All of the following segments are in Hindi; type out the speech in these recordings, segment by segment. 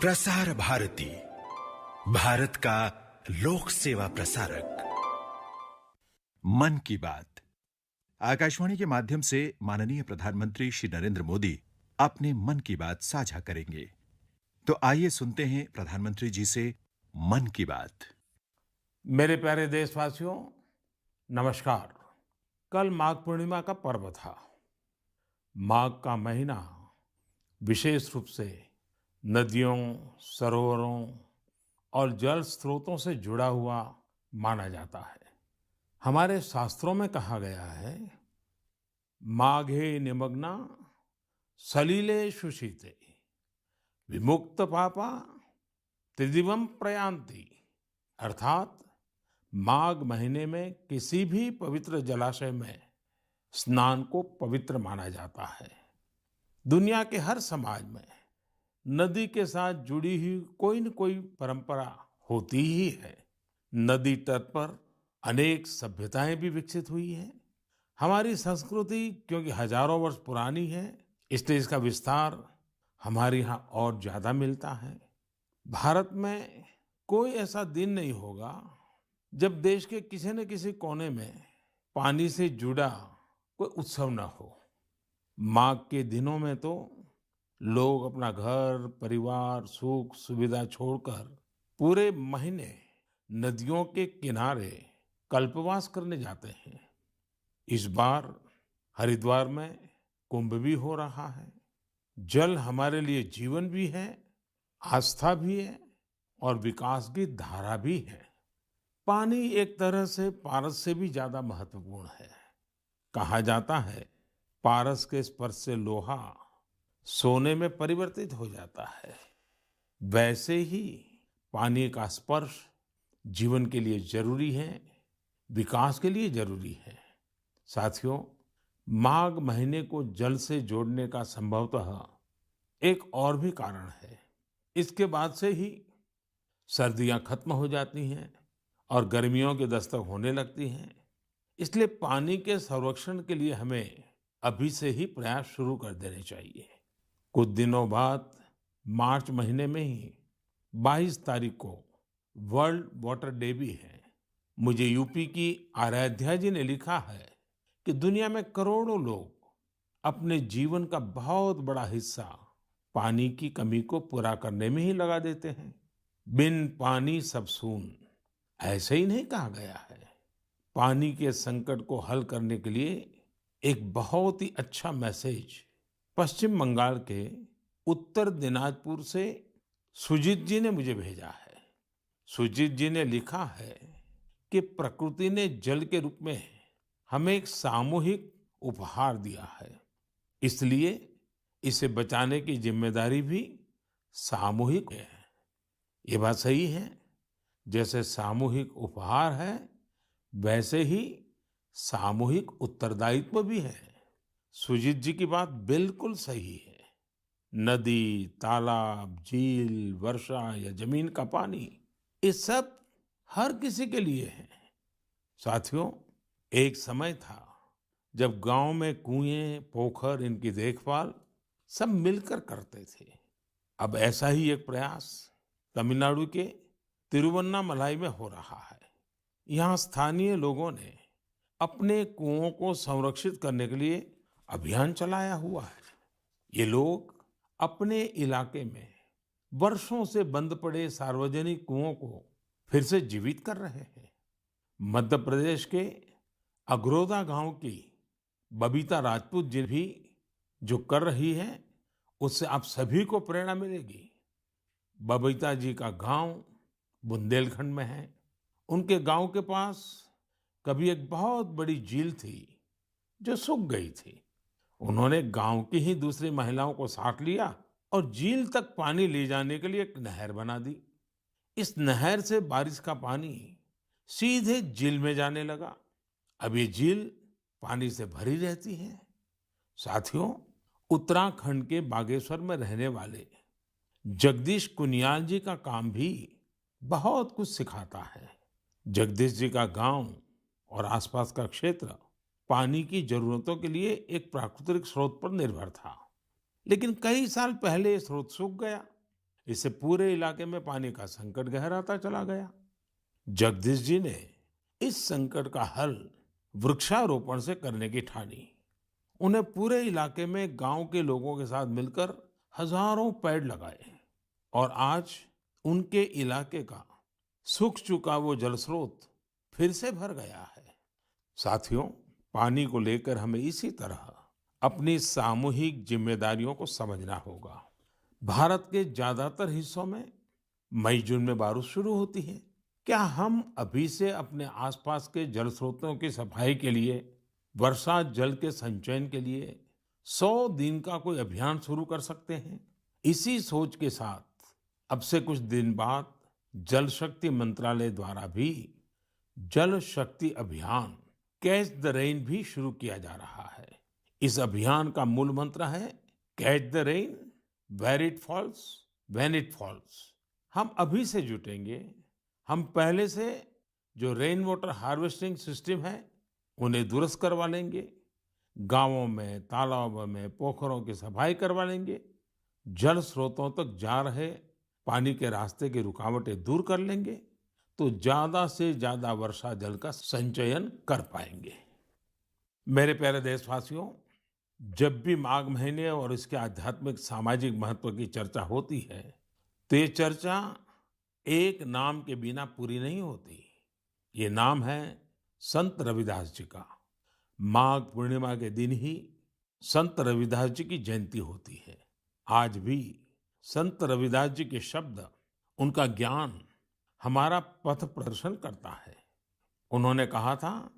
प्रसार भारती, भारत का लोक सेवा प्रसारक। मन की बात आकाशवाणी के माध्यम से माननीय प्रधानमंत्री श्री नरेंद्र मोदी अपने मन की बात साझा करेंगे। तो आइए सुनते हैं प्रधानमंत्री जी से मन की बात। मेरे प्यारे देशवासियों, नमस्कार। कल माघ पूर्णिमा का पर्व था। माघ का महीना विशेष रूप से नदियों, सरोवरों और जल स्रोतों से जुड़ा हुआ माना जाता है। हमारे शास्त्रों में कहा गया है, माघे निमग्ना सलिले सुशीते विमुक्त पापा त्रिदिवम प्रयान्ति। अर्थात माघ महीने में किसी भी पवित्र जलाशय में स्नान को पवित्र माना जाता है। दुनिया के हर समाज में नदी के साथ जुड़ी हुई कोई न कोई परंपरा होती ही है। नदी तट पर अनेक सभ्यताएं भी विकसित हुई हैं। हमारी संस्कृति क्योंकि हजारों वर्ष पुरानी है, इसलिए इसका विस्तार हमारे यहाँ और ज्यादा मिलता है। भारत में कोई ऐसा दिन नहीं होगा जब देश के किसी न किसी कोने में पानी से जुड़ा कोई उत्सव न हो। माघ के दिनों में तो लोग अपना घर, परिवार, सुख सुविधा छोड़कर पूरे महीने नदियों के किनारे कल्पवास करने जाते हैं। इस बार हरिद्वार में कुंभ भी हो रहा है। जल हमारे लिए जीवन भी है, आस्था भी है और विकास की धारा भी है। पानी एक तरह से पारस से भी ज्यादा महत्वपूर्ण है। कहा जाता है, पारस के स्पर्श से लोहा सोने में परिवर्तित हो जाता है। वैसे ही पानी का स्पर्श जीवन के लिए जरूरी है, विकास के लिए जरूरी है। साथियों, माघ महीने को जल से जोड़ने का संभवतः एक और भी कारण है। इसके बाद से ही सर्दियां खत्म हो जाती हैं और गर्मियों की दस्तक होने लगती हैं। इसलिए पानी के संरक्षण के लिए हमें अभी से ही प्रयास शुरू कर देने चाहिए। कुछ दिनों बाद मार्च महीने में ही 22 तारीख को वर्ल्ड वाटर डे भी है। मुझे यूपी की आराध्या जी ने लिखा है कि दुनिया में करोड़ों लोग अपने जीवन का बहुत बड़ा हिस्सा पानी की कमी को पूरा करने में ही लगा देते हैं। बिन पानी सब सून, ऐसे ही नहीं कहा गया है। पानी के संकट को हल करने के लिए एक बहुत ही अच्छा मैसेज पश्चिम बंगाल के उत्तर दिनाजपुर से सुजीत जी ने मुझे भेजा है। सुजीत जी ने लिखा है कि प्रकृति ने जल के रूप में हमें एक सामूहिक उपहार दिया है, इसलिए इसे बचाने की जिम्मेदारी भी सामूहिक है। ये बात सही है। जैसे सामूहिक उपहार है, वैसे ही सामूहिक उत्तरदायित्व भी है। सुजीत जी की बात बिल्कुल सही है। नदी, तालाब, झील, वर्षा या जमीन का पानी, ये सब हर किसी के लिए है। साथियों, एक समय था जब गांव में कुएं, पोखर, इनकी देखभाल सब मिलकर करते थे। अब ऐसा ही एक प्रयास तमिलनाडु के तिरुवन्नामलाई में हो रहा है। यहाँ स्थानीय लोगों ने अपने कुओं को संरक्षित करने के लिए अभियान चलाया हुआ है। ये लोग अपने इलाके में वर्षों से बंद पड़े सार्वजनिक कुओं को फिर से जीवित कर रहे हैं। मध्य प्रदेश के अगरोदा गांव की बबीता राजपूत जी भी जो कर रही है, उससे आप सभी को प्रेरणा मिलेगी। बबीता जी का गांव बुंदेलखंड में है। उनके गांव के पास कभी एक बहुत बड़ी झील थी जो सूख गई थी। उन्होंने गांव की ही दूसरी महिलाओं को साथ लिया और झील तक पानी ले जाने के लिए एक नहर बना दी। इस नहर से बारिश का पानी सीधे झील में जाने लगा। अब ये झील पानी से भरी रहती है। साथियों, उत्तराखंड के बागेश्वर में रहने वाले जगदीश कुनियाल जी का काम भी बहुत कुछ सिखाता है। जगदीश जी का गांव और आसपास का क्षेत्र पानी की जरूरतों के लिए एक प्राकृतिक स्रोत पर निर्भर था, लेकिन कई साल पहले ये स्रोत सूख गया। इससे पूरे इलाके में पानी का संकट गहराता चला गया। जगदीश जी ने इस संकट का हल वृक्षारोपण से करने की ठानी। उन्हें पूरे इलाके में गांव के लोगों के साथ मिलकर हजारों पेड़ लगाए और आज उनके इलाके का सूख चुका वो जल स्रोत फिर से भर गया है। साथियों, पानी को लेकर हमें इसी तरह अपनी सामूहिक जिम्मेदारियों को समझना होगा। भारत के ज्यादातर हिस्सों में मई जून में बारिश शुरू होती है। क्या हम अभी से अपने आसपास के जल स्रोतों की सफाई के लिए, वर्षा जल के संचयन के लिए 100 दिन का कोई अभियान शुरू कर सकते हैं? इसी सोच के साथ अब से कुछ दिन बाद जल शक्ति मंत्रालय द्वारा भी जल शक्ति अभियान कैच द रेन भी शुरू किया जा रहा है। इस अभियान का मूल मंत्र है catch the rain where it falls when it falls. हम अभी से जुटेंगे, हम पहले से जो रेन वाटर हार्वेस्टिंग सिस्टम है उन्हें दुरुस्त करवा लेंगे, गांवों में, तालाबों में, पोखरों की सफाई करवा लेंगे, जल स्रोतों तक जा रहे पानी के रास्ते की रुकावटें दूर कर लेंगे, तो ज्यादा से ज्यादा वर्षा जल का संचयन कर पाएंगे। मेरे प्यारे देशवासियों, जब भी माघ महीने और इसके आध्यात्मिक सामाजिक महत्व की चर्चा होती है, तो ये चर्चा एक नाम के बिना पूरी नहीं होती। ये नाम है संत रविदास जी का। माघ पूर्णिमा के दिन ही संत रविदास जी की जयंती होती है। आज भी संत रविदास जी के शब्द, उनका ज्ञान हमारा पथ प्रदर्शन करता है। उन्होंने कहा था,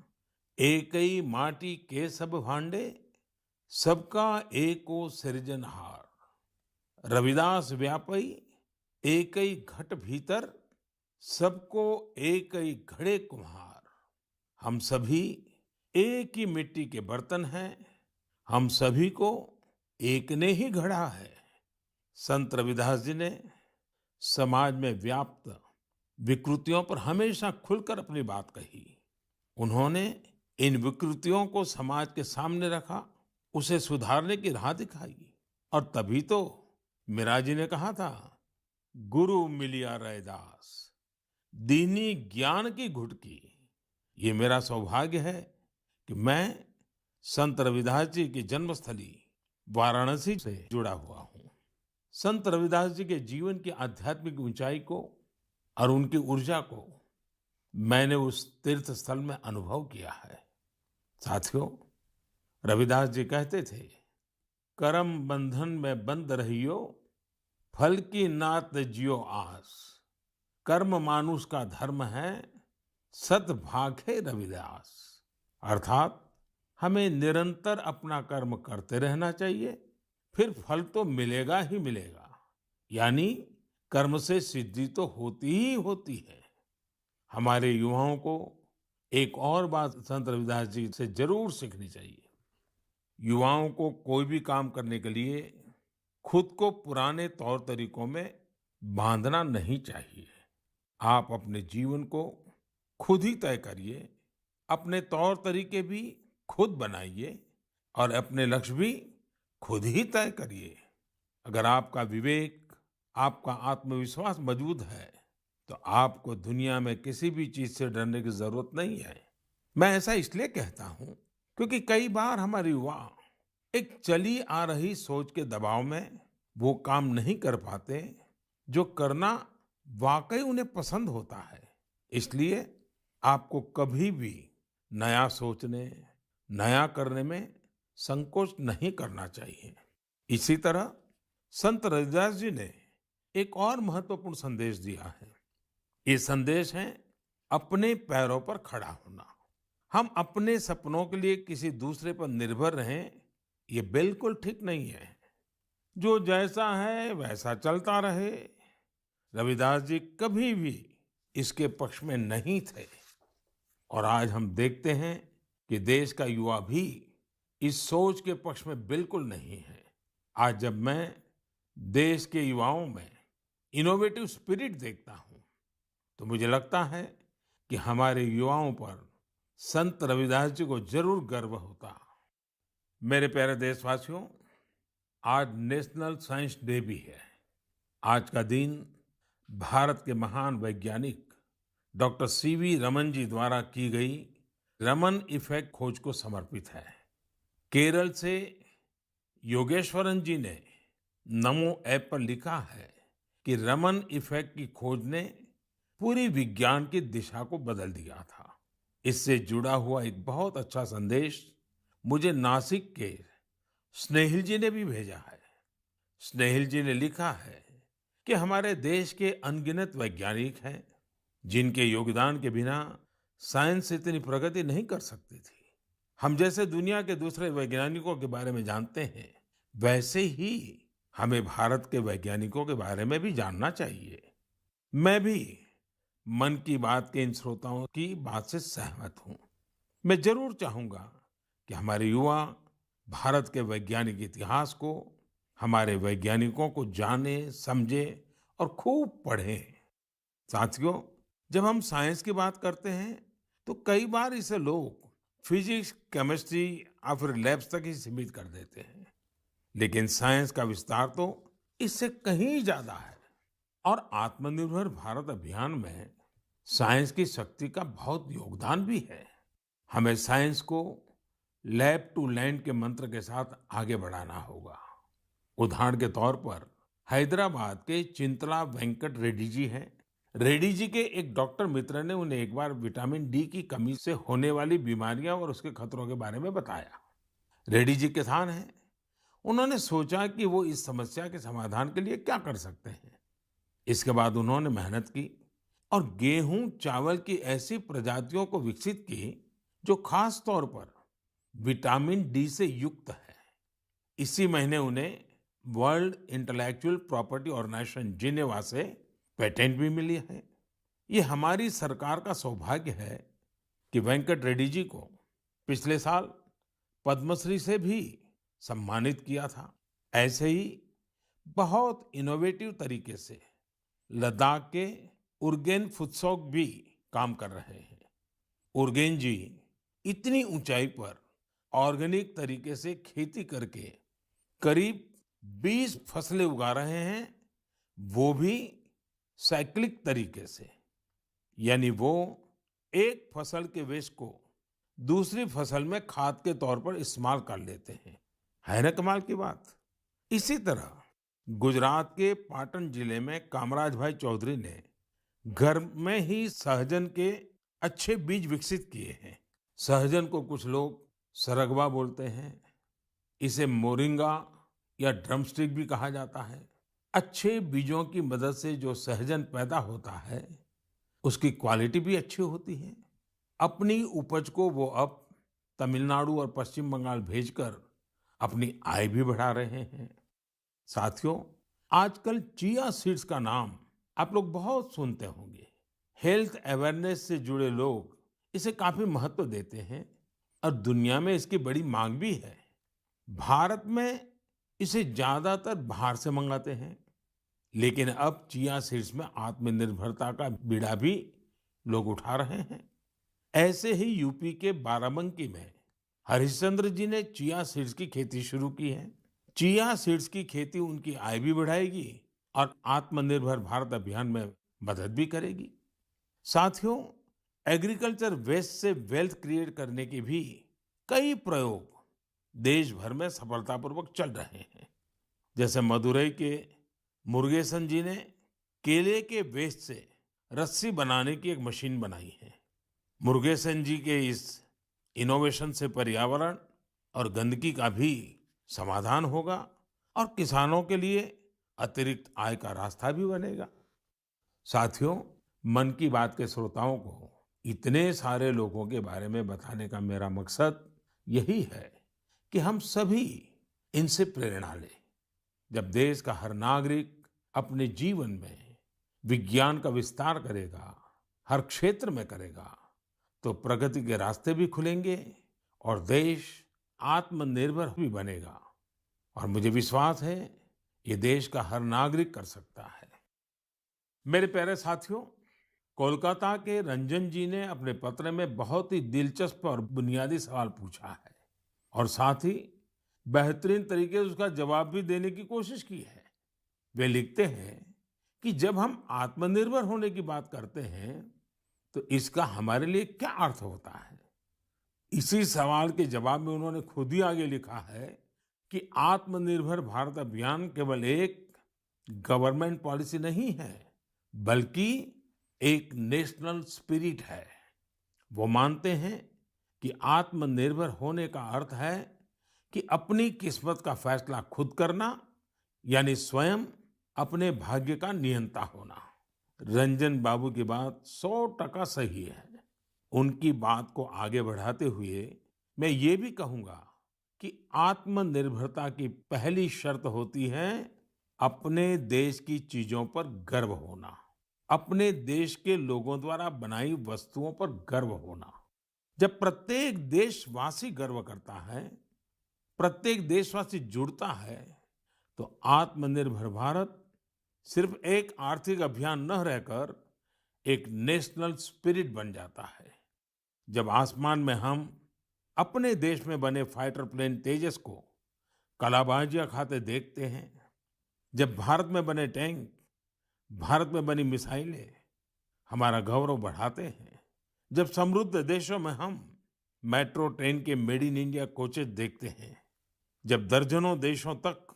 एकई माटी के सब भांडे, सबका एको सृजनहार। रविदास व्यापई एकई घट भीतर, सबको एकई घड़े कुम्हार। हम सभी एक ही मिट्टी के बर्तन हैं, हम सभी को एक ने ही गढ़ा है। संत रविदास जी ने समाज में व्याप्त विकृतियों पर हमेशा खुलकर अपनी बात कही। उन्होंने इन विकृतियों को समाज के सामने रखा, उसे सुधारने की राह दिखाई। और तभी तो मीरा जी ने कहा था, गुरु मिलिया रैदास, दीनी ज्ञान की घुटकी। ये मेरा सौभाग्य है कि मैं संत रविदास जी की जन्मस्थली वाराणसी से जुड़ा हुआ हूँ। संत रविदास जी के जीवन की आध्यात्मिक ऊंचाई को और उनकी ऊर्जा को मैंने उस तीर्थ स्थल में अनुभव किया है। साथियों, रविदास जी कहते थे, करम बंधन में बंद रहियो, फल की नात जियो आस। कर्म मानुष का धर्म है, सत भाखे रविदास। अर्थात हमें निरंतर अपना कर्म करते रहना चाहिए, फिर फल तो मिलेगा ही मिलेगा। यानी कर्म से सिद्धि तो होती ही होती है। हमारे युवाओं को एक और बात संत रविदास जी से जरूर सीखनी चाहिए। युवाओं को कोई भी काम करने के लिए खुद को पुराने तौर तरीकों में बांधना नहीं चाहिए। आप अपने जीवन को खुद ही तय करिए, अपने तौर तरीके भी खुद बनाइए और अपने लक्ष्य भी खुद ही तय करिए। अगर आपका विवेक, आपका आत्मविश्वास मजबूत है, तो आपको दुनिया में किसी भी चीज से डरने की जरूरत नहीं है। मैं ऐसा इसलिए कहता हूं क्योंकि कई बार हमारे युवा एक चली आ रही सोच के दबाव में वो काम नहीं कर पाते जो करना वाकई उन्हें पसंद होता है। इसलिए आपको कभी भी नया सोचने, नया करने में संकोच नहीं करना चाहिए। इसी तरह संत रविदास जी ने एक और महत्वपूर्ण संदेश दिया है। ये संदेश है अपने पैरों पर खड़ा होना। हम अपने सपनों के लिए किसी दूसरे पर निर्भर रहें, ये बिल्कुल ठीक नहीं है। जो जैसा है वैसा चलता रहे। रविदास जी कभी भी इसके पक्ष में नहीं थे। और आज हम देखते हैं कि देश का युवा भी इस सोच के पक्ष में बिल्कुल नहीं है। आज जब मैं देश के युवाओं में इनोवेटिव स्पिरिट देखता हूं, तो मुझे लगता है कि हमारे युवाओं पर संत रविदास जी को जरूर गर्व होता। मेरे प्यारे देशवासियों, आज नेशनल साइंस डे भी है। आज का दिन भारत के महान वैज्ञानिक डॉक्टर सीवी रमन जी द्वारा की गई रमन इफेक्ट खोज को समर्पित है। केरल से योगेश्वरन जी ने नमो ऐप पर लिखा है कि रमन इफेक्ट की खोज ने पूरी विज्ञान की दिशा को बदल दिया था। इससे जुड़ा हुआ एक बहुत अच्छा संदेश मुझे नासिक के स्नेहिल जी ने भी भेजा है। स्नेहिल जी ने लिखा है कि हमारे देश के अनगिनत वैज्ञानिक हैं जिनके योगदान के बिना साइंस इतनी प्रगति नहीं कर सकती थी। हम जैसे दुनिया के दूसरे वैज्ञानिकों के बारे में जानते हैं, वैसे ही हमें भारत के वैज्ञानिकों के बारे में भी जानना चाहिए। मैं भी मन की बात के इन श्रोताओं की बात से सहमत हूँ। मैं जरूर चाहूंगा कि हमारे युवा भारत के वैज्ञानिक इतिहास को, हमारे वैज्ञानिकों को जाने, समझे और खूब पढ़ें। साथियों, जब हम साइंस की बात करते हैं तो कई बार इसे लोग फिजिक्स, केमिस्ट्री या फिर लैब्स तक ही सीमित कर देते हैं। लेकिन साइंस का विस्तार तो इससे कहीं ज्यादा है। और आत्मनिर्भर भारत अभियान में साइंस की शक्ति का बहुत योगदान भी है। हमें साइंस को लैब टू लैंड के मंत्र के साथ आगे बढ़ाना होगा। उदाहरण के तौर पर हैदराबाद के चिंतला वेंकट रेड्डी जी हैं। रेड्डी जी के एक डॉक्टर मित्र ने उन्हें एक बार विटामिन डी की कमी से होने वाली बीमारियां और उसके खतरों के बारे में बताया। रेड्डी जी किसान हैं। उन्होंने सोचा कि वो इस समस्या के समाधान के लिए क्या कर सकते हैं। इसके बाद उन्होंने मेहनत की और गेहूं चावल की ऐसी प्रजातियों को विकसित की जो खास तौर पर विटामिन डी से युक्त है। इसी महीने उन्हें World Intellectual Property Organization Geneva से पेटेंट भी मिली है। ये हमारी सरकार का सौभाग्य है कि वेंकट रेड्डी जी को पिछले साल पद्मश्री से भी सम्मानित किया था। ऐसे ही बहुत इनोवेटिव तरीके से लद्दाख के उरगेन फुत्सौग भी काम कर रहे हैं। उरगेन जी इतनी ऊंचाई पर ऑर्गेनिक तरीके से खेती करके करीब 20 फसलें उगा रहे हैं, वो भी साइक्लिक तरीके से। यानी वो एक फसल के वेस्ट को दूसरी फसल में खाद के तौर पर इस्तेमाल कर लेते हैं। है ना कमाल की बात। इसी तरह गुजरात के पाटन जिले में कामराज भाई चौधरी ने घर में ही सहजन के अच्छे बीज विकसित किए हैं। सहजन को कुछ लोग सरगवा बोलते हैं। इसे मोरिंगा या ड्रमस्टिक भी कहा जाता है। अच्छे बीजों की मदद से जो सहजन पैदा होता है, उसकी क्वालिटी भी अच्छी होती है। अपनी उपज को वो अब तमिलनाडु और पश्चिम बंगाल भेजकर अपनी आय भी बढ़ा रहे हैं। साथियों, आजकल चिया सीड्स का नाम आप लोग बहुत सुनते होंगे। हेल्थ अवेयरनेस से जुड़े लोग इसे काफी महत्व देते हैं और दुनिया में इसकी बड़ी मांग भी है। भारत में इसे ज्यादातर बाहर से मंगाते हैं, लेकिन अब चिया सीड्स में आत्मनिर्भरता का बीड़ा भी लोग उठा रहे हैं। ऐसे ही यूपी के बाराबंकी में हरिश्चंद्र जी ने चिया सीड्स की खेती शुरू की है। चिया सीड्स की खेती उनकी आय भी बढ़ाएगी और आत्मनिर्भर भारत अभियान में मदद भी करेगी। साथियों, एग्रीकल्चर वेस्ट से वेल्थ क्रिएट करने के भी कई प्रयोग देश भर में सफलतापूर्वक चल रहे हैं। जैसे मदुरई के मुरुगेसन जी ने केले के वेस्ट से रस्सी बनाने की एक मशीन बनाई है। मुरुगेसन जी के इस इनोवेशन से पर्यावरण और गंदगी का भी समाधान होगा और किसानों के लिए अतिरिक्त आय का रास्ता भी बनेगा। साथियों, मन की बात के श्रोताओं को इतने सारे लोगों के बारे में बताने का मेरा मकसद यही है कि हम सभी इनसे प्रेरणा लें। जब देश का हर नागरिक अपने जीवन में विज्ञान का विस्तार करेगा, हर क्षेत्र में करेगा, तो प्रगति के रास्ते भी खुलेंगे और देश आत्मनिर्भर भी बनेगा। और मुझे विश्वास है ये देश का हर नागरिक कर सकता है। मेरे प्यारे साथियों, कोलकाता के रंजन जी ने अपने पत्र में बहुत ही दिलचस्प और बुनियादी सवाल पूछा है और साथ ही बेहतरीन तरीके से उसका जवाब भी देने की कोशिश की है। वे लिखते हैं कि जब हम आत्मनिर्भर होने की बात करते हैं तो इसका हमारे लिए क्या अर्थ होता है। इसी सवाल के जवाब में उन्होंने खुद ही आगे लिखा है कि आत्मनिर्भर भारत अभियान केवल एक गवर्नमेंट पॉलिसी नहीं है, बल्कि एक नेशनल स्पिरिट है। वो मानते हैं कि आत्मनिर्भर होने का अर्थ है कि अपनी किस्मत का फैसला खुद करना, यानी स्वयं अपने भाग्य का नियंता होना। रंजन बाबू की बात 100% सही है। उनकी बात को आगे बढ़ाते हुए मैं ये भी कहूंगा कि आत्मनिर्भरता की पहली शर्त होती है अपने देश की चीजों पर गर्व होना, अपने देश के लोगों द्वारा बनाई वस्तुओं पर गर्व होना। जब प्रत्येक देशवासी गर्व करता है, प्रत्येक देशवासी जुड़ता है, तो आत्मनिर्भर भारत सिर्फ एक आर्थिक अभियान न रहकर एक नेशनल स्पिरिट बन जाता है। जब आसमान में हम अपने देश में बने फाइटर प्लेन तेजस को कलाबाजियां खाते देखते हैं, जब भारत में बने टैंक, भारत में बनी मिसाइलें हमारा गौरव बढ़ाते हैं, जब समृद्ध देशों में हम मेट्रो ट्रेन के मेड इन इंडिया कोचेस देखते हैं, जब दर्जनों देशों तक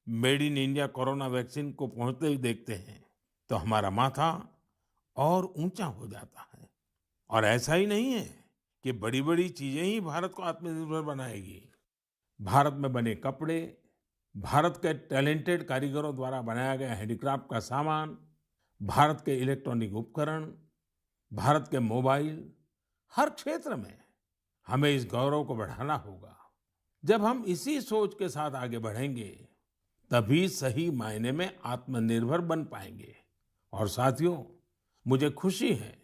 made in India corona vaccine को पहुंचते ही देखते हैं, तो हमारा माथा और ऊंचा हो जाता है। और ऐसा ही नहीं है कि बड़ी बड़ी चीजें ही भारत को आत्मनिर्भर बनाएगी। भारत में बने कपड़े, भारत के टैलेंटेड कारीगरों द्वारा बनाया गया हैंडीक्राफ्ट का सामान, भारत के इलेक्ट्रॉनिक उपकरण, भारत के मोबाइल, हर क्षेत्र में हमें इस गौरव को बढ़ाना होगा। जब हम इसी सोच के साथ आगे बढ़ेंगे, तभी सही मायने में आत्मनिर्भर बन पाएंगे। और साथियों, मुझे खुशी है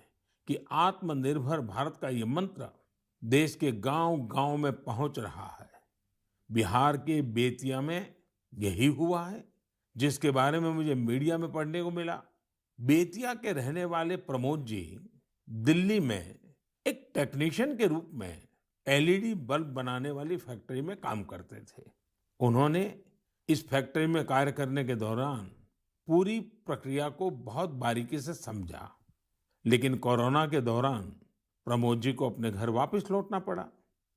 कि आत्मनिर्भर भारत का ये मंत्र देश के गांव-गांव में पहुंच रहा है। बिहार के बेतिया में यही हुआ है, जिसके बारे में मुझे मीडिया में पढ़ने को मिला। बेतिया के रहने वाले प्रमोद जी दिल्ली में एक टेक्नीशियन के रूप में एलईडी बल्ब बनाने वाली फैक्ट्री में काम करते थे। उन्होंने इस फैक्ट्री में कार्य करने के दौरान पूरी प्रक्रिया को बहुत बारीकी से समझा, लेकिन कोरोना के दौरान प्रमोद जी को अपने घर वापस लौटना पड़ा।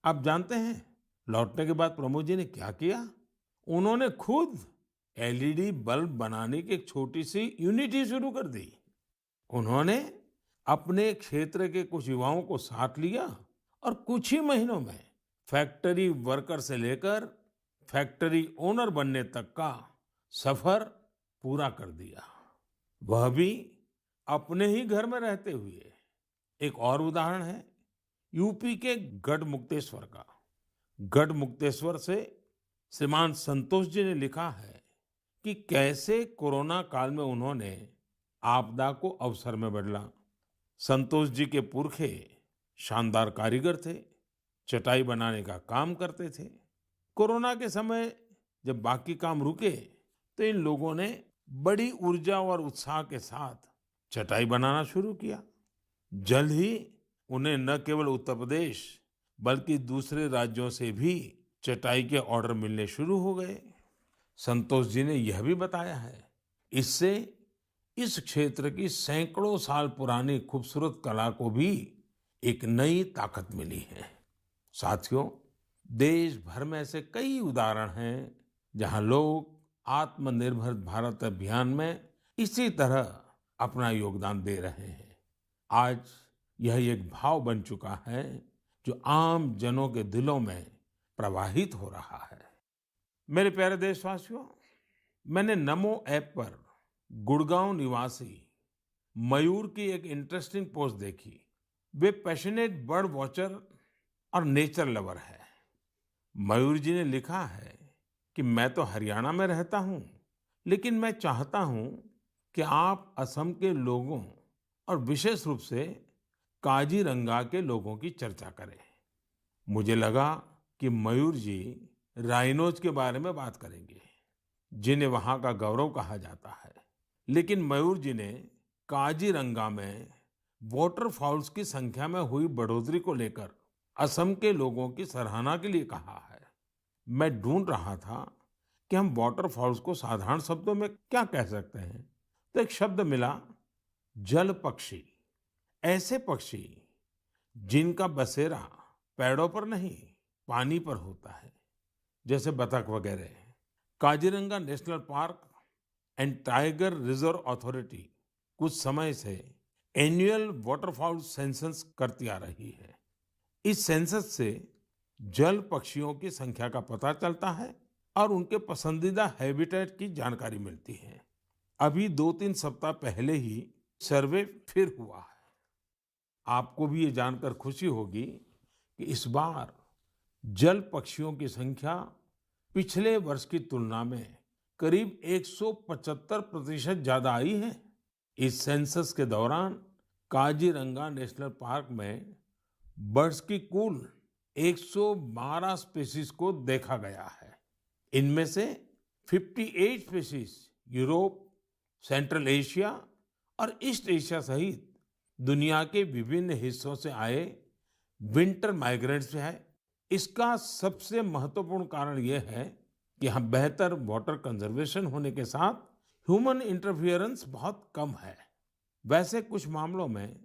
आप जानते हैं लौटने के बाद प्रमोद जी ने क्या किया? उन्होंने खुद एलईडी बल्ब बनाने की एक छोटी सी यूनिट ही शुरू कर दी। उन्होंने अपने क्षेत्र के कुछ युवाओं को साथ लिया और कुछ ही महीनों में फैक्ट्री वर्कर से लेकर फैक्ट्री ओनर बनने तक का सफर पूरा कर दिया, वह भी अपने ही घर में रहते हुए। एक और उदाहरण है यूपी के गढ़मुक्तेश्वर का। गढ़मुक्तेश्वर से श्रीमान संतोष जी ने लिखा है कि कैसे कोरोना काल में उन्होंने आपदा को अवसर में बदला। संतोष जी के पुरखे शानदार कारीगर थे, चटाई बनाने का काम करते थे। कोरोना के समय जब बाकी काम रुके, तो इन लोगों ने बड़ी ऊर्जा और उत्साह के साथ चटाई बनाना शुरू किया। जल्द ही उन्हें न केवल उत्तर प्रदेश बल्कि दूसरे राज्यों से भी चटाई के ऑर्डर मिलने शुरू हो गए। संतोष जी ने यह भी बताया है, इससे इस क्षेत्र की सैकड़ों साल पुरानी खूबसूरत कला को भी एक नई ताकत मिली है। साथियों, देश भर में ऐसे कई उदाहरण हैं जहां लोग आत्मनिर्भर भारत अभियान में इसी तरह अपना योगदान दे रहे हैं। आज यह एक भाव बन चुका है जो आम जनों के दिलों में प्रवाहित हो रहा है। मेरे प्यारे देशवासियों, मैंने नमो ऐप पर गुड़गांव निवासी मयूर की एक इंटरेस्टिंग पोस्ट देखी। वे पैशनेट बर्ड वॉचर और नेचर लवर है। मयूर जी ने लिखा है कि मैं तो हरियाणा में रहता हूं, लेकिन मैं चाहता हूं कि आप असम के लोगों और विशेष रूप से काजीरंगा के लोगों की चर्चा करें। मुझे लगा कि मयूर जी राइनोज के बारे में बात करेंगे, जिन्हें वहां का गौरव कहा जाता है। लेकिन मयूर जी ने काजीरंगा में वाटरफॉल्स की संख्या में हुई बढ़ोतरी को लेकर असम के लोगों की सराहना के लिए कहा है। मैं ढूंढ रहा था कि हम वाटरफॉल्स को साधारण शब्दों में क्या कह सकते हैं, तो एक शब्द मिला, जल पक्षी। ऐसे पक्षी जिनका बसेरा पेड़ों पर नहीं, पानी पर होता है, जैसे बतख वगैरह। Kaziranga national park and tiger reserve authority कुछ समय से एनुअल वाटरफाउल सेंसस करती आ रही है। इस सेंसस से जल पक्षियों की संख्या का पता चलता है और उनके पसंदीदा हैबिटेट की जानकारी मिलती है। अभी 2-3 सप्ताह पहले ही सर्वे फिर हुआ है। आपको भी ये जानकर खुशी होगी कि इस बार जल पक्षियों की संख्या पिछले वर्ष की तुलना में करीब 175% ज्यादा आई है। इस सेंसस के दौरान काजीरंगा नेशनल पार्क में बर्ड्स की कुल 112 स्पीशीज को देखा गया है। इनमें से 58 स्पीशीज यूरोप, सेंट्रल एशिया और ईस्ट एशिया सहित दुनिया के विभिन्न हिस्सों से आए विंटर माइग्रेंट्स है। इसका सबसे महत्वपूर्ण कारण यह है कि यहाँ बेहतर वाटर कंजर्वेशन होने के साथ ह्यूमन इंटरफियरेंस बहुत कम है। वैसे कुछ मामलों में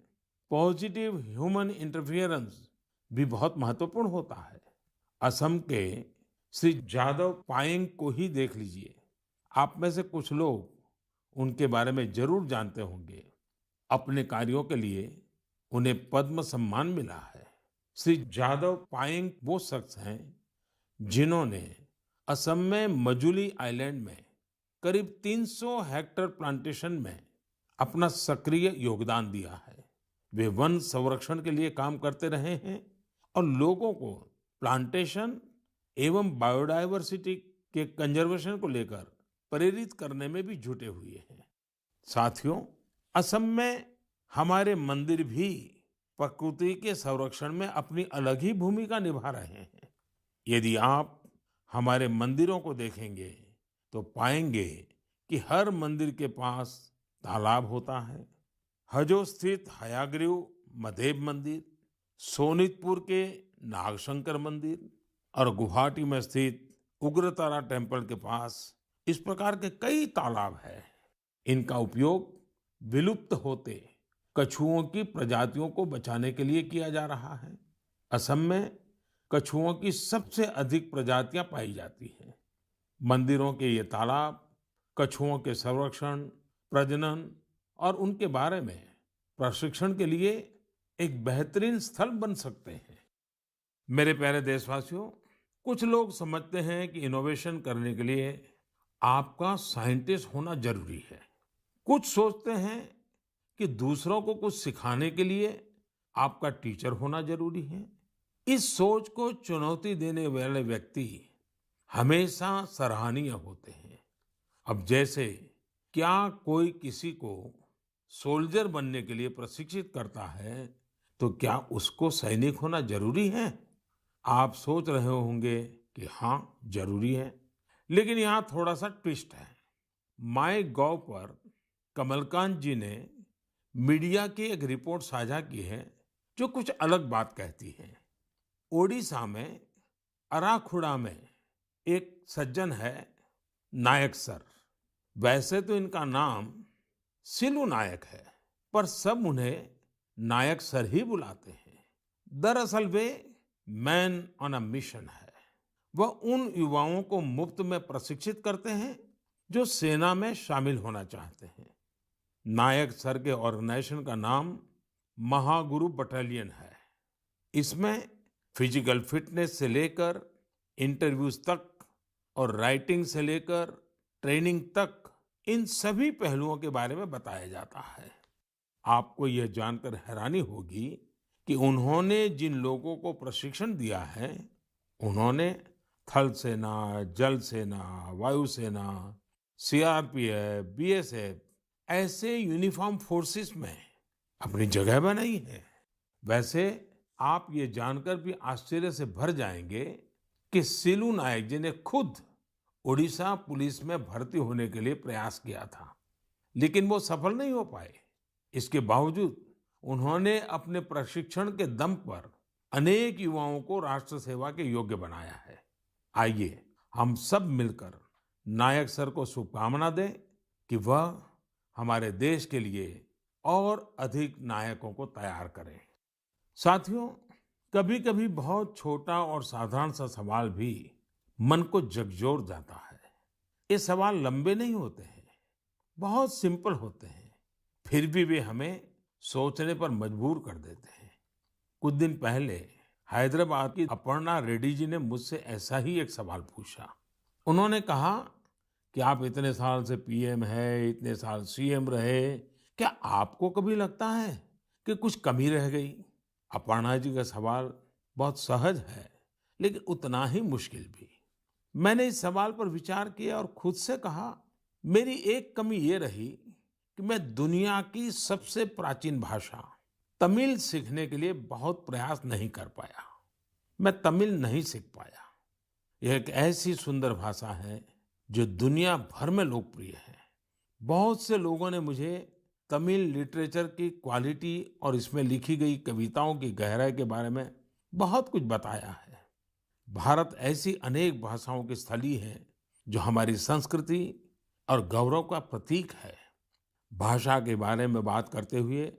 पॉजिटिव ह्यूमन इंटरफियरेंस भी बहुत महत्वपूर्ण होता है। असम के श्री जादव पायेंग को ही देख लीजिए। आप में से कुछ लोग उनके बारे में जरूर जानते होंगे। अपने कार्यों के लिए उन्हें पद्म सम्मान मिला है। श्री जादव पायेंग वो शख्स हैं जिन्होंने असम में मजुली आइलैंड में करीब 300 हेक्टेयर प्लांटेशन में अपना सक्रिय योगदान दिया है। वे वन संरक्षण के लिए काम करते रहे हैं और लोगों को प्लांटेशन एवं बायोडायवर्सिटी के कंजर्वेशन को लेकर प्रेरित करने में भी जुटे हुए हैं। साथियों, असम में हमारे मंदिर भी प्रकृति के संरक्षण में अपनी अलग ही भूमिका निभा रहे हैं। यदि आप हमारे मंदिरों को देखेंगे तो पाएंगे कि हर मंदिर के पास तालाब होता है। हजो स्थित हयाग्रीव मधेब मंदिर, सोनितपुर के नागशंकर मंदिर और गुवाहाटी में स्थित उग्रतारा टेम्पल के पास इस प्रकार के कई तालाब हैं। इनका उपयोग विलुप्त होते कछुओं की प्रजातियों को बचाने के लिए किया जा रहा है। असम में कछुओं की सबसे अधिक प्रजातियां पाई जाती हैं। मंदिरों के ये तालाब कछुओं के संरक्षण, प्रजनन और उनके बारे में प्रशिक्षण के लिए एक बेहतरीन स्थल बन सकते हैं। मेरे प्यारे देशवासियों, कुछ लोग समझते हैं कि इनोवेशन करने के लिए आपका साइंटिस्ट होना जरूरी है। कुछ सोचते हैं कि दूसरों को कुछ सिखाने के लिए आपका टीचर होना जरूरी है। इस सोच को चुनौती देने वाले व्यक्ति हमेशा सराहनीय होते हैं। अब जैसे क्या कोई किसी को सोल्जर बनने के लिए प्रशिक्षित करता है, तो क्या उसको सैनिक होना जरूरी है? आप सोच रहे होंगे कि हाँ, जरूरी है। लेकिन यहाँ थोड़ा सा ट्विस्ट है। माय गॉव पर कमलकांत जी ने मीडिया की एक रिपोर्ट साझा की है जो कुछ अलग बात कहती है। ओडिशा में अराखुड़ा में एक सज्जन है, नायक सर। वैसे तो इनका नाम सिलू नायक है, पर सब उन्हें नायक सर ही बुलाते हैं। दरअसल वे मैन ऑन अ मिशन है। वह उन युवाओं को मुफ्त में प्रशिक्षित करते हैं जो सेना में शामिल होना चाहते हैं। नायक सर के ऑर्गेनाइजेशन का नाम महागुरु बटालियन है। इसमें फिजिकल फिटनेस से लेकर इंटरव्यूज तक और राइटिंग से लेकर ट्रेनिंग तक, इन सभी पहलुओं के बारे में बताया जाता है। आपको यह जानकर हैरानी होगी कि उन्होंने जिन लोगों को प्रशिक्षण दिया है, उन्होंने थल सेना, जल सेना, वायुसेना, सीआरपीएफ, बीएसएफ ऐसे यूनिफॉर्म फोर्सेस में अपनी जगह बनाई है। वैसे आप ये जानकर भी आश्चर्य से भर जाएंगे कि सिलू नायक जी ने खुद ओडिशा पुलिस में भर्ती होने के लिए प्रयास किया था, लेकिन वो सफल नहीं हो पाए। इसके बावजूद उन्होंने अपने प्रशिक्षण के दम पर अनेक युवाओं को राष्ट्र सेवा के योग्य बनाया है। आइए हम सब मिलकर नायक सर को शुभकामना दें कि वह हमारे देश के लिए और अधिक नायकों को तैयार करें। साथियों, कभी-कभी बहुत छोटा और साधारण सा सवाल भी मन को झकझोर जाता है। ये सवाल लंबे नहीं होते हैं, बहुत सिंपल होते हैं, फिर भी वे हमें सोचने पर मजबूर कर देते हैं। कुछ दिन पहले हैदराबाद की अपर्णा रेड्डी जी ने मुझसे ऐसा ही एक सवाल पूछा। उन्होंने कहा कि आप इतने साल से पीएम है, इतने साल सीएम रहे, क्या आपको कभी लगता है कि कुछ कमी रह गई? अपर्णा जी का सवाल बहुत सहज है, लेकिन उतना ही मुश्किल भी। मैंने इस सवाल पर विचार किया और खुद से कहा, मेरी एक कमी ये रही कि मैं दुनिया की सबसे प्राचीन भाषा तमिल सीखने के लिए बहुत प्रयास नहीं कर पाया। मैं तमिल नहीं सीख पाया। यह एक ऐसी सुंदर भाषा है जो दुनिया भर में लोकप्रिय है। बहुत से लोगों ने मुझे तमिल लिटरेचर की क्वालिटी और इसमें लिखी गई कविताओं की गहराई के बारे में बहुत कुछ बताया है। भारत ऐसी अनेक भाषाओं की स्थली है जो हमारी संस्कृति और गौरव का प्रतीक है। भाषा के बारे में बात करते हुए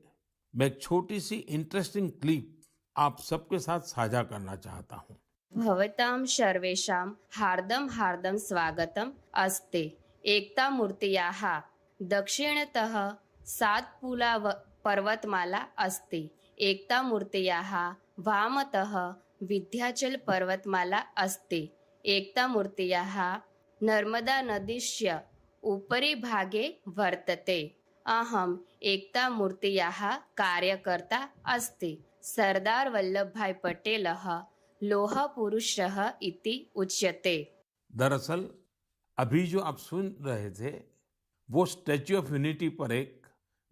मैं एक छोटी सी इंटरेस्टिंग क्लिप आप सबके साथ साझा करना चाहता हूँ। भवतां सर्वेषां हार्दं हार्दं स्वागतम् अस्ति। एकता मूर्त्याः दक्षिणतः सातपुला पर्वतमाला अस्ति। एकता मूर्त्याः वामतः विन्ध्याचल पर्वतमाला अस्ति। एकता मूर्त्याः नर्मदा नदीस्य उपरि भागे वर्तते। अहम् एकता मूर्त्याः कार्यकर्ता अस्ति। सरदार वल्लभभाई पटेलः लोह पुरुषः इति उच्यते। दरअसल अभी जो आप सुन रहे थे वो स्टैच्यू ऑफ यूनिटी पर एक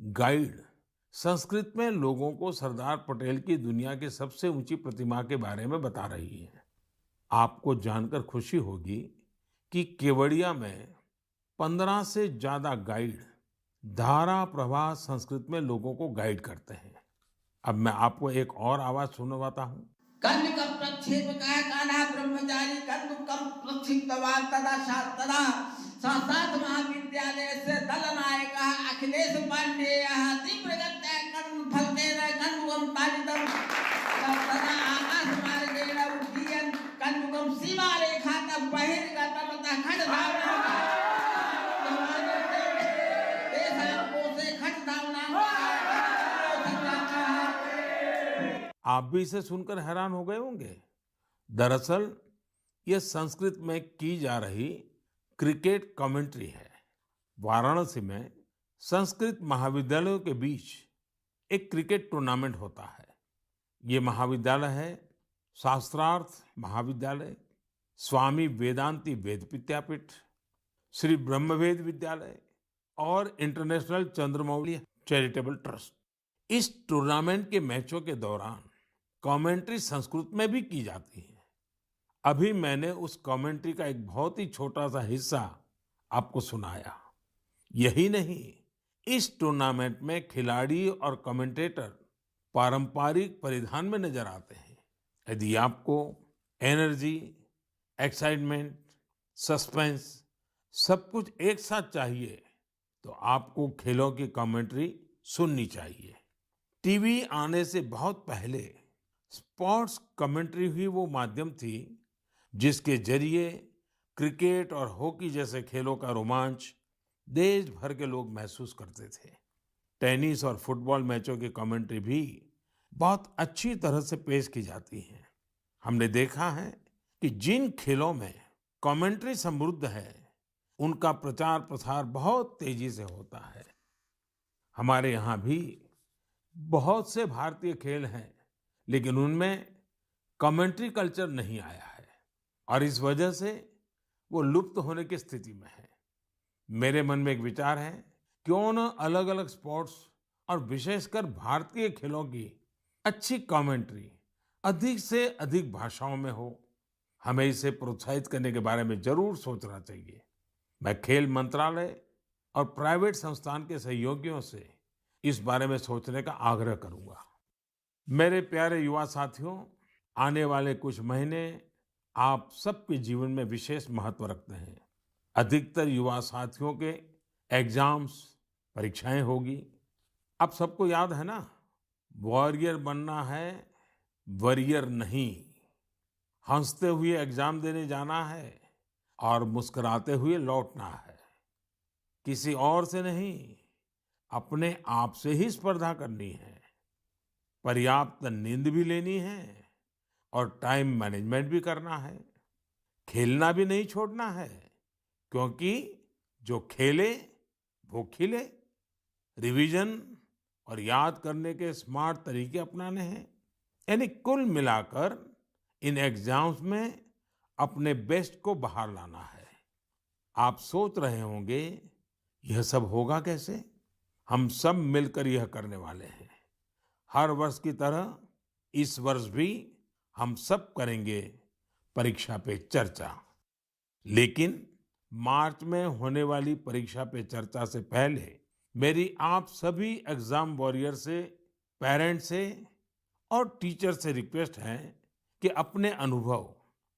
गाइड संस्कृत में लोगों को सरदार पटेल की दुनिया की सबसे ऊंची प्रतिमा के बारे में बता रही है। आपको जानकर खुशी होगी कि केवड़िया में 15 से ज्यादा गाइड धारा प्रवाह संस्कृत में लोगों को गाइड करते हैं। अब मैं आपको एक और आवाज सुनवाता हूँ। कन्यकं प्रक्षेपकाय कान्हा ब्रह्मचारी कन्दुकं प्रक्षिप्तवान् तदा तदा संस्कृत महाविद्यालय से दलनायकः अखिलेश पाण्डेयः तीव्रगत्या कन्दुफलकेन कन्दुकं ताडितं तदा आकाशमार्गेण उड्डयन् कन्दुकं सीमारेखातः बहिर्गतवतः खड्गधावनं तेषां कोशे खड्गधावनां आप भी इसे सुनकर हैरान हो गए होंगे। दरअसल ये संस्कृत में की जा रही क्रिकेट कमेंट्री है। वाराणसी में संस्कृत महाविद्यालयों के बीच एक क्रिकेट टूर्नामेंट होता है। ये महाविद्यालय है शास्त्रार्थ महाविद्यालय, स्वामी वेदांती वेद विद्यापीठ, श्री ब्रह्मवेद विद्यालय और इंटरनेशनल चंद्रमौली चैरिटेबल ट्रस्ट। इस टूर्नामेंट के मैचों के दौरान कमेंट्री संस्कृत में भी की जाती है। अभी मैंने उस कमेंट्री का एक बहुत ही छोटा सा हिस्सा आपको सुनाया। यही नहीं, इस टूर्नामेंट में खिलाड़ी और कमेंटेटर पारंपरिक परिधान में नजर आते हैं। यदि आपको एनर्जी, एक्साइटमेंट, सस्पेंस सब कुछ एक साथ चाहिए तो आपको खेलों की कमेंट्री सुननी चाहिए। टीवी आने से बहुत पहले स्पोर्ट्स कमेंट्री ही वो माध्यम थी जिसके जरिए क्रिकेट और हॉकी जैसे खेलों का रोमांच देश भर के लोग महसूस करते थे। टेनिस और फुटबॉल मैचों की कमेंट्री भी बहुत अच्छी तरह से पेश की जाती है। हमने देखा है कि जिन खेलों में कमेंट्री समृद्ध है उनका प्रचार प्रसार बहुत तेजी से होता है। हमारे यहाँ भी बहुत से भारतीय खेल हैं, लेकिन उनमें कमेंट्री कल्चर नहीं आया है और इस वजह से वो लुप्त होने की स्थिति में है। मेरे मन में एक विचार है, क्यों न अलग अलग स्पोर्ट्स और विशेषकर भारतीय खेलों की अच्छी कमेंट्री अधिक से अधिक भाषाओं में हो। हमें इसे प्रोत्साहित करने के बारे में जरूर सोचना चाहिए। मैं खेल मंत्रालय और प्राइवेट संस्थान के सहयोगियों से इस बारे में सोचने का आग्रह करूंगा। मेरे प्यारे युवा साथियों, आने वाले कुछ महीने आप सबके जीवन में विशेष महत्व रखते हैं। अधिकतर युवा साथियों के एग्जाम्स, परीक्षाएं होगी। अब सबको याद है ना, वॉरियर बनना है, वरियर नहीं। हंसते हुए एग्जाम देने जाना है और मुस्कुराते हुए लौटना है। किसी और से नहीं, अपने आप से ही स्पर्धा करनी है। पर्याप्त नींद भी लेनी है और टाइम मैनेजमेंट भी करना है। खेलना भी नहीं छोड़ना है, क्योंकि जो खेले वो खिले। रिवीजन और याद करने के स्मार्ट तरीके अपनाने हैं। यानी कुल मिलाकर इन एग्जाम्स में अपने बेस्ट को बाहर लाना है। आप सोच रहे होंगे, यह सब होगा कैसे? हम सब मिलकर यह करने वाले हैं। हर वर्ष की तरह इस वर्ष भी हम सब करेंगे परीक्षा पे चर्चा। लेकिन मार्च में होने वाली परीक्षा पे चर्चा से पहले मेरी आप सभी एग्जाम वॉरियर से, पेरेंट्स से और टीचर से रिक्वेस्ट है कि अपने अनुभव,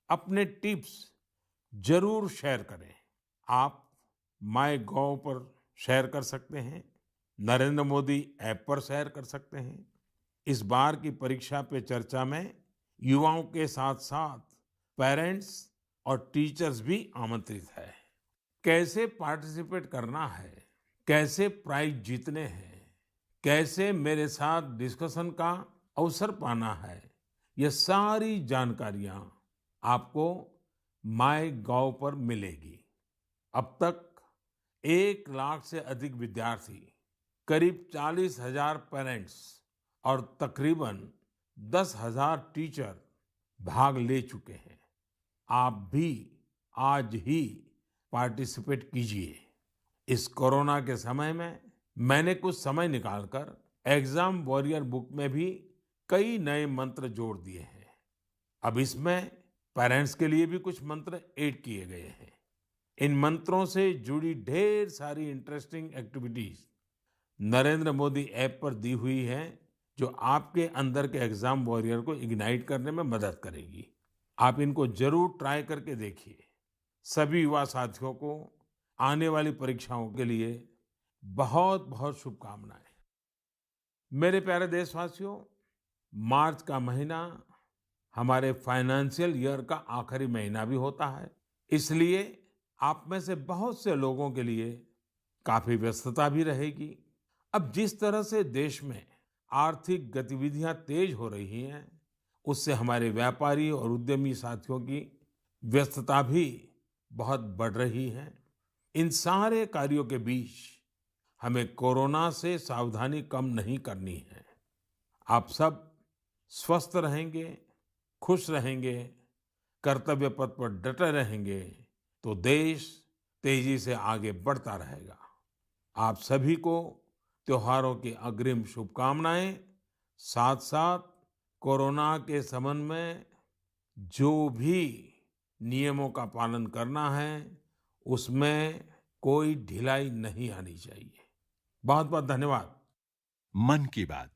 अपने टिप्स जरूर शेयर करें। आप माय गॉव पर शेयर कर सकते हैं, नरेंद्र मोदी ऐप पर शेयर कर सकते हैं। इस बार की परीक्षा पे चर्चा में युवाओं के साथ साथ पेरेंट्स और टीचर्स भी आमंत्रित है। कैसे पार्टिसिपेट करना है, कैसे प्राइज जीतने हैं, कैसे मेरे साथ डिस्कशन का अवसर पाना है, ये सारी जानकारियां आपको माय गॉव पर मिलेगी। अब तक 1 लाख से अधिक विद्यार्थी, करीब 40,000 पेरेंट्स और तकरीबन 10,000 टीचर भाग ले चुके हैं। आप भी आज ही पार्टिसिपेट कीजिए। इस कोरोना के समय में मैंने कुछ समय निकालकर एग्जाम वॉरियर बुक में भी कई नए मंत्र जोड़ दिए हैं। अब इसमें पेरेंट्स के लिए भी कुछ मंत्र ऐड किए गए हैं। इन मंत्रों से जुड़ी ढेर सारी interesting activities Narendra Modi app पर दी हुई है, जो आपके अंदर के एग्जाम वॉरियर को इग्नाइट करने में मदद करेगी। आप इनको जरूर ट्राई करके देखिए। सभी युवा साथियों को आने वाली परीक्षाओं के लिए बहुत बहुत शुभकामनाएं। मेरे प्यारे देशवासियों, मार्च का महीना हमारे फाइनेंशियल ईयर का आखिरी महीना भी होता है। इसलिए आप में से बहुत से लोगों के लिए काफी व्यस्तता भी रहेगी। अब जिस तरह से देश में आर्थिक गतिविधियां तेज हो रही हैं, उससे हमारे व्यापारी और उद्यमी साथियों की व्यस्तता भी बहुत बढ़ रही है। इन सारे कार्यों के बीच हमें कोरोना से सावधानी कम नहीं करनी है। आप सब स्वस्थ रहेंगे, खुश रहेंगे, कर्तव्य पथ पर डटे रहेंगे, तो देश तेजी से आगे बढ़ता रहेगा। आप सभी को त्योहारों की अग्रिम शुभकामनाएं। साथ साथ कोरोना के संबंध में जो भी नियमों का पालन करना है, उसमें कोई ढिलाई नहीं आनी चाहिए। बहुत बहुत धन्यवाद। मन की बात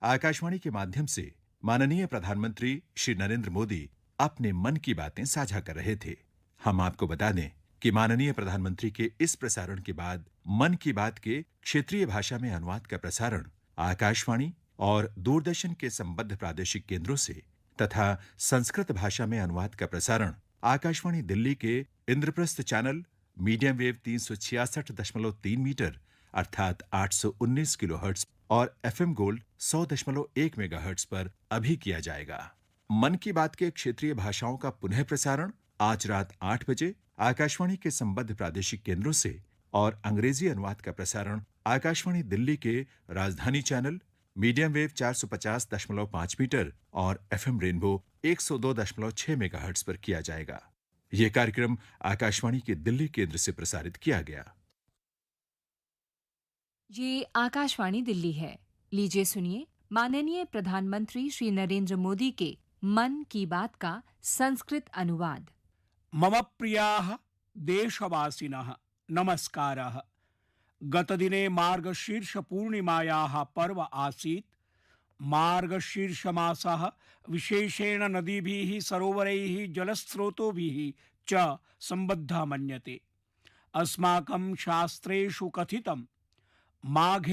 आकाशवाणी के माध्यम से माननीय प्रधानमंत्री श्री नरेंद्र मोदी अपने मन की बातें साझा कर रहे थे। हम आपको बता दें कि माननीय प्रधानमंत्री के इस प्रसारण के बाद मन की बात के क्षेत्रीय भाषा में अनुवाद का प्रसारण आकाशवाणी और दूरदर्शन के संबद्ध प्रादेशिक केंद्रों से तथा संस्कृत भाषा में अनुवाद का प्रसारण आकाशवाणी दिल्ली के Indraprastha channel medium wave 366.3 metre अर्थात 819 किलोहर्ट्ज और एफएम गोल्ड 100.1 मेगाहर्ट्ज पर अभी किया जाएगा। मन की बात के क्षेत्रीय भाषाओं का पुनः प्रसारण आज रात 8 बजे आकाशवाणी के संबद्ध प्रादेशिक केंद्रों से और अंग्रेजी अनुवाद का प्रसारण आकाशवाणी दिल्ली के राजधानी चैनल मीडियम वेव 450.5 मीटर और एफएम रेनबो 102.6 मेगाहर्ट्ज पर किया जाएगा। यह कार्यक्रम आकाशवाणी के दिल्ली केंद्र से प्रसारित किया गया। ये आकाशवाणी दिल्ली है। लीजिए सुनिए माननीय प्रधानमंत्री श्री नरेंद्र मोदी के मन की बात का संस्कृत अनुवाद। मम प्रियाः देशवासिनः नमस्कारः। गतदिने मार्गशीर्षपूर्णिमायाः पर्व आसीत्। मार्गशीर्षमासः विशेषेण नदीभिः, सरोवरैः, जलस्रोतोभिः च सम्बद्धः मन्यते। अस्माकं शास्त्रेषु कथितं माघे